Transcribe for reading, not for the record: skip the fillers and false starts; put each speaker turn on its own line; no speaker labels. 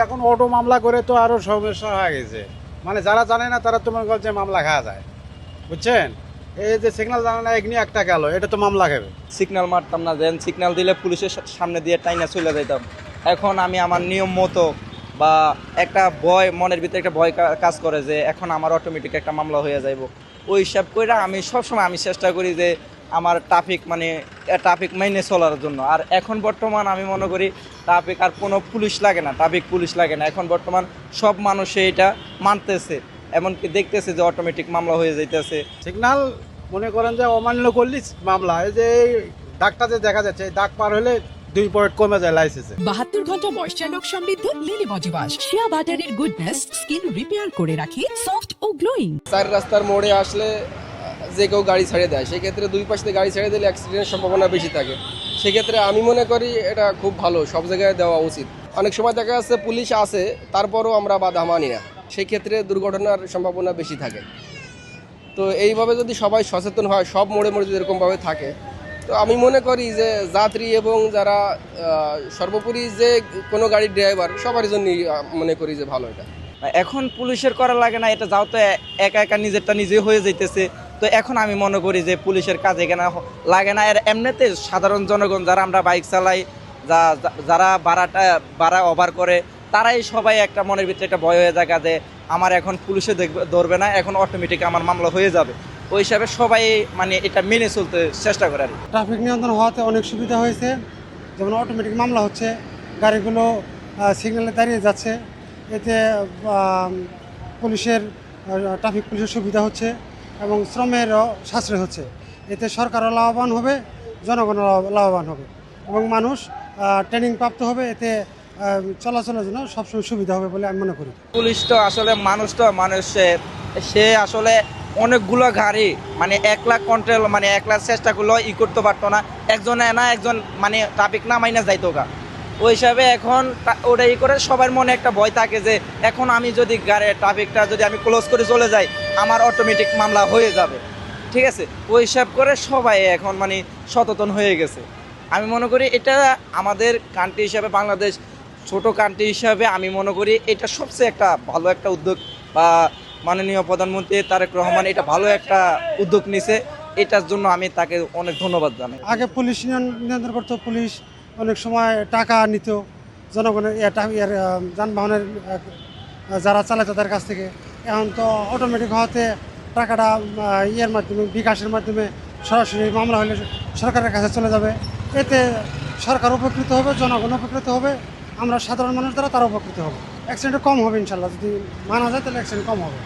এখন অটো মামলা করে তো আরো সমস্যা হয়ে গেছে। মানে যারা জানে না তারা তো মনে করছে মামলা খাওয়া যায়, বুঝছেন? এই যে সিগন্যাল জানে না এগনি একটা গেল, এটা তো মামলা খাবে।
সিগন্যাল মারতাম না, দেন সিগন্যাল দিলে পুলিশের সামনে দিয়ে টাইনা চলে যাইতাম। এখন আমি আমার নিয়ম মতো বা একটা ভয়, মনের ভিতরে একটা ভয় কাজ করে যে এখন আমার অটোমেটিক একটা মামলা হয়ে যাইব। ওই হিসাব করে আমি সবসময় চেষ্টা করি যে আমার ট্রাফিক মেনে চলার জন্য। আর এখন বর্তমান আমি মনে করি ট্রাফিক আর কোনো পুলিশ লাগে না, ট্রাফিক পুলিশ লাগে না। এখন বর্তমান সব মানুষে এটা মানতেছে, এমনকি দেখতেছে যে অটোমেটিক মামলা হয়ে যাইতেছে।
সিগন্যাল মনে করেন যে অমান্য করলি মামলা। এই যে এই দাগটা যে দেখা যাচ্ছে, এই দাগ পার হলে 2 পয়েন্ট কমে যায় লাইসেন্সে।
72 ঘন্টা ময়েশ্চার লক সমৃদ্ধ লিলি বডি ওয়াশ শিয়া বাটারের গুডনেস স্কিন রিপেয়ার করে রাখে সফট ও গ্লোয়িং।
চার রাস্তার মোড়ে আসলে যে কেউ গাড়ি ছেড়ে দেয়, সেক্ষেত্রে দুই পাশে গাড়ি ছেড়ে দিলে অ্যাক্সিডেন্টের সম্ভাবনা বেশি থাকে। সেক্ষেত্রে আমি মনে করি এটা খুব ভালো, সব জায়গায় দেওয়া উচিত। অনেক সময় দেখা যাচ্ছে পুলিশ আছে, তারপরও আমরা বাধা মানি না, সেই ক্ষেত্রে দুর্ঘটনার সম্ভাবনা বেশি থাকে। তো এইভাবে যদি সবাই সচেতন হয়, সব মোড়ে মোড়ে যদি এরকমভাবে থাকে, তো আমি মনে করি যে যাত্রী এবং যারা সর্বোপরি যে কোনো গাড়ির ড্রাইভার, সবার জন্যই মনে করি যে ভালো এটা।
এখন পুলিশের করা লাগে না, এটা যাও তো একা একা নিজেরটা নিজে হয়ে যাইতেছে। তো এখন আমি মনে করি যে পুলিশের কাজ এখানে লাগে না। আর এমনিতে সাধারণ জনগণ যারা আমরা বাইক চালাই, যারা ভাড়া ওভার করে, তারাই সবাই একটা মনের ভিতরে একটা ভয় হয়ে যায় যে আমার এখন পুলিশে ধরবে না, এখন অটোমেটিক আমার মামলা হয়ে যাবে। ওই হিসাবে সবাই এটা মেনে চলতে চেষ্টা করে। আর
ট্রাফিক নিয়ন্ত্রণ হওয়াতে অনেক সুবিধা হয়েছে, যেমন অটোমেটিক মামলা হচ্ছে, গাড়িগুলো সিগন্যালে দাঁড়িয়ে যাচ্ছে। এতে পুলিশের ট্রাফিক পুলিশের সুবিধা হচ্ছে এবং শ্রমেরও সাশ্রয় হচ্ছে। এতে সরকারও লাভবান হবে, জনগণও লাভবান হবে এবং মানুষ ট্রেনিং প্রাপ্ত হবে। এতে চলাচলের জন্য সবসময় সুবিধা হবে বলে আমি মনে করি।
পুলিশ তো আসলে মানুষ সে আসলে অনেকগুলো গাড়ি 1 লাখ কন্ট্রোল 1 লাখ চেষ্টা করলেও করতে পারতো না। একজন ট্রাফিক না মাইনা যাইতো গা। ওই হিসাবে এখন ওটাই করে সবার মনে একটা ভয় থাকে যে এখন আমি যদি ট্রাফিকটা যদি আমি ক্লোজ করে চলে যাই, আমার অটোমেটিক মামলা হয়ে যাবে। ঠিক আছে, ওই হিসাব করে সবাই এখন সচেতন হয়ে গেছে। আমি মনে করি এটা আমাদের কান্ট্রি হিসাবে, বাংলাদেশ ছোট কান্ট্রি হিসাবে আমি মনে করি এটা সবচেয়ে একটা ভালো একটা উদ্যোগ, বা মাননীয় প্রধানমন্ত্রী তারেক রহমান এটা ভালো একটা উদ্যোগ নিছে। এটার জন্য আমি তাকে অনেক ধন্যবাদ জানাই।
আগে পুলিশ নিয়ন্ত্রণ করতো, পুলিশ অনেক সময় টাকা নিত জনগণের যানবাহনের যারা চালায় তাদের কাছ থেকে। এখন তো অটোমেটিক হওয়াতে টাকাটা মাধ্যমে, বিকাশের মাধ্যমে সরাসরি মামলা হলে সরকারের কাছে চলে যাবে। এতে সরকার উপকৃত হবে, জনগণ উপকৃত হবে, আমরা সাধারণ মানুষ দ্বারা তারা উপকৃত হবে। অ্যাক্সিডেন্ট কম হবে ইনশাল্লাহ। যদি মানা যায় তাহলে অ্যাক্সিডেন্ট কম হবে।